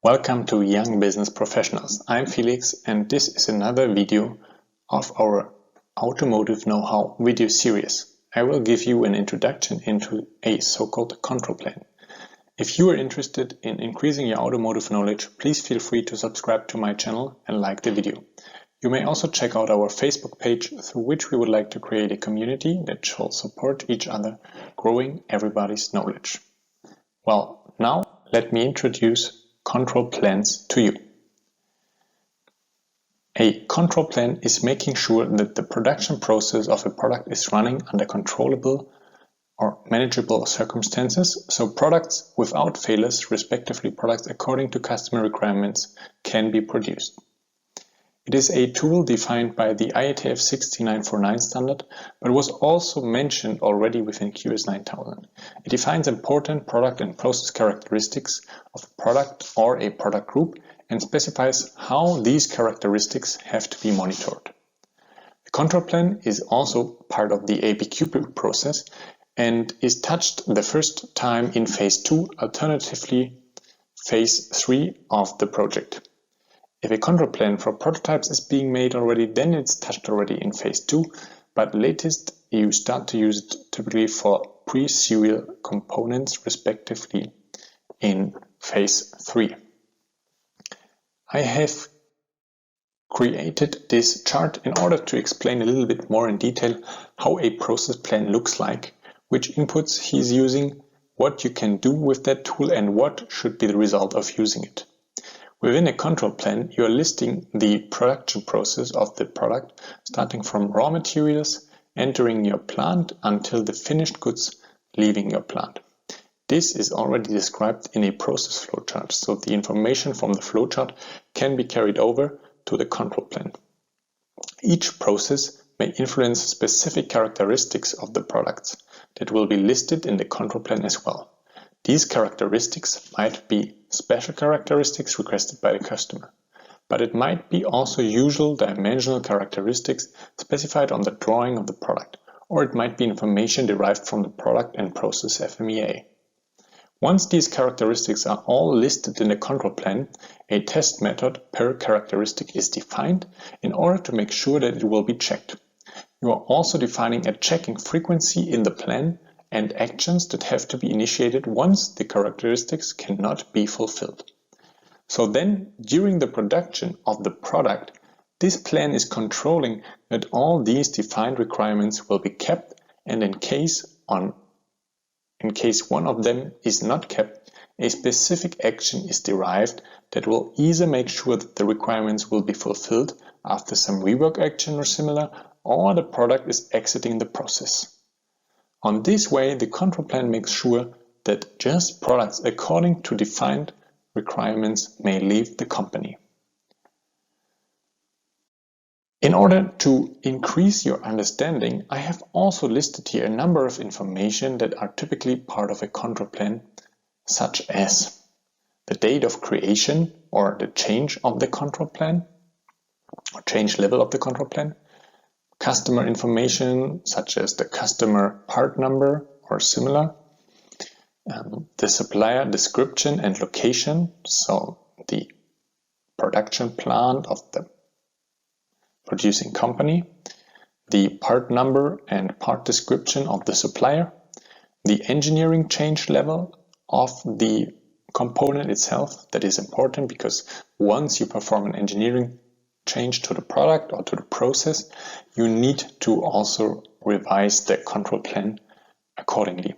Welcome to Young Business Professionals. I'm Felix and this is another video of our Automotive Know-how video series. I will give you an introduction into a so-called control plan. If you are interested in increasing your automotive knowledge, please feel free to subscribe to my channel and like the video. You may also check out our Facebook page, through which we would like to create a community that shall support each other, growing everybody's knowledge. Well, now let me introduce control plans to you. A control plan is making sure that the production process of a product is running under controllable or manageable circumstances, so products without failures, respectively products according to customer requirements, can be produced. It is a tool defined by the IATF 16949 standard, but was also mentioned already within QS 9000. It defines important product and process characteristics of a product or a product group and specifies how these characteristics have to be monitored. The control plan is also part of the apqp process and is touched the first time in phase 2, alternatively phase 3 of the project. If a control plan for prototypes is being made already, then it's touched already in phase 2, but latest you start to use it typically for pre-serial components, respectively in phase 3. I have created this chart in order to explain a little bit more in detail how a process plan looks like, which inputs he's using, what you can do with that tool, and what should be the result of using it. Within a control plan, you are listing the production process of the product, starting from raw materials entering your plant until the finished goods leaving your plant. This is already described in a process flowchart, so the information from the flowchart can be carried over to the control plan. Each process may influence specific characteristics of the products that will be listed in the control plan as well. These characteristics might be special characteristics requested by the customer, but it might be also usual dimensional characteristics specified on the drawing of the product, or it might be information derived from the product and process FMEA. Once these characteristics are all listed in the control plan, a test method per characteristic is defined in order to make sure that it will be checked. You are also defining a checking frequency in the plan and actions that have to be initiated once the characteristics cannot be fulfilled. So then, during the production of the product, this plan is controlling that all these defined requirements will be kept, and in case one of them is not kept, a specific action is derived that will either make sure that the requirements will be fulfilled after some rework action or similar, or the product is exiting the process. On this way, the control plan makes sure that just products according to defined requirements may leave the company. In order to increase your understanding, I have also listed here a number of information that are typically part of a control plan, such as the date of creation or the change of the control plan, or change level of the control plan, customer information such as the customer part number or similar, the supplier description and location, so the production plant of the producing company, the part number and part description of the supplier, the engineering change level of the component itself. That is important because once you perform an engineering change to the product or to the process, you need to also revise the control plan accordingly.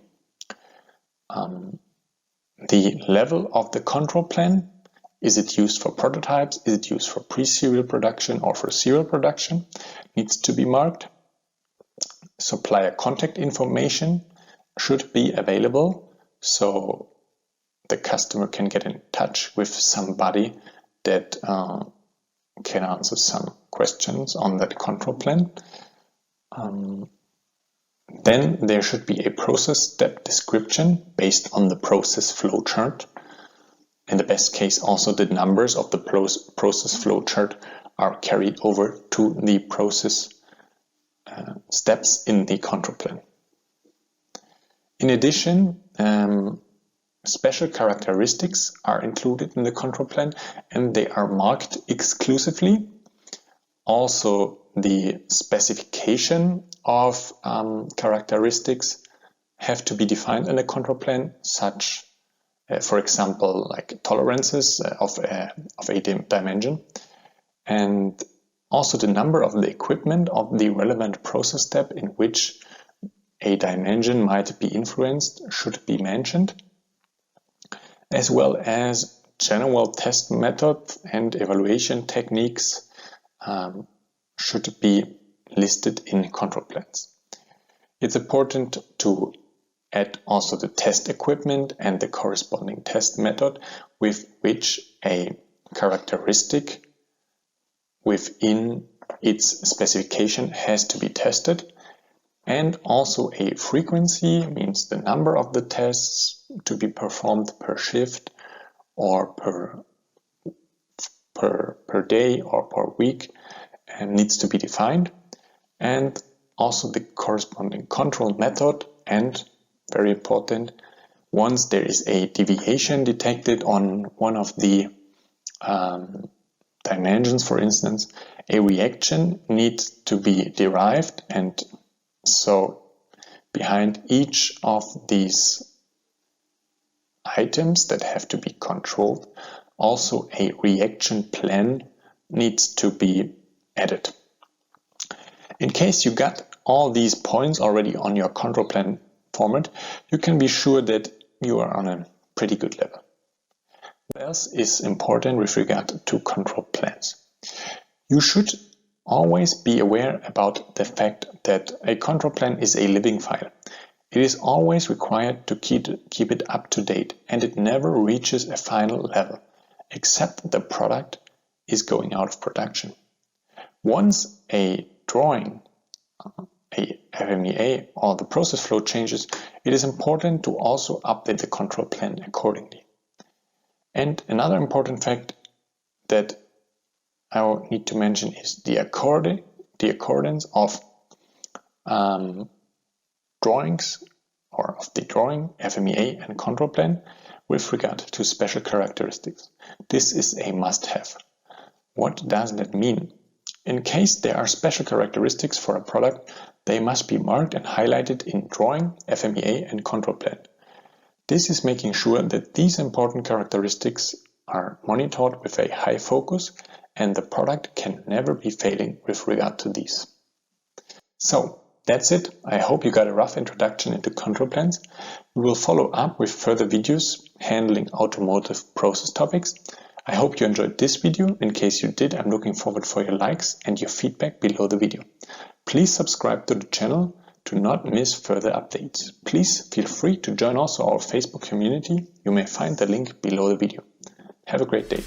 The level of the control plan, is it used for prototypes, is it used for pre-serial production or for serial production, needs to be marked. Supplier contact information should be available so the customer can get in touch with somebody that can answer some questions on that control plan. Then there should be a process step description based on the process flowchart. In the best case, also the numbers of the process flowchart are carried over to the process steps in the control plan. In addition, special characteristics are included in the control plan and they are marked exclusively. Also, the specification of characteristics have to be defined in the control plan, such for example, like tolerances of a dimension, and also the number of the equipment of the relevant process step in which a dimension might be influenced should be mentioned, as well as general test methods and evaluation techniques should be listed in control plans. It's important to add also the test equipment and the corresponding test method with which a characteristic within its specification has to be tested, and also a frequency, means the number of the tests to be performed per shift or per day or per week, and needs to be defined, and also the corresponding control method. And very important, once there is a deviation detected on one of the dimensions, for instance, a reaction needs to be derived, and so behind each of these items that have to be controlled, also a reaction plan needs to be added. In case you got all these points already on your control plan format, you can be sure that you are on a pretty good level. What else is important with regard to control plans? You should always be aware about the fact that a control plan is a living file. It is always required to keep it up to date, and it never reaches a final level, except the product is going out of production. Once a drawing, a FMEA or the process flow changes, it is important to also update the control plan accordingly. And another important fact that I will need to mention is the accordance of drawings, or of the drawing, FMEA and control plan with regard to special characteristics. This is a must-have. What does that mean? In case there are special characteristics for a product, they must be marked and highlighted in drawing, FMEA and control plan. This is making sure that these important characteristics are monitored with a high focus, and the product can never be failing with regard to these. So that's it. I hope you got a rough introduction into control plans. We will follow up with further videos handling automotive process topics. I hope you enjoyed this video. In case you did, I'm looking forward for your likes and your feedback below the video. Please subscribe to the channel to not miss further updates. Please feel free to join also our Facebook community. You may find the link below the video. Have a great day.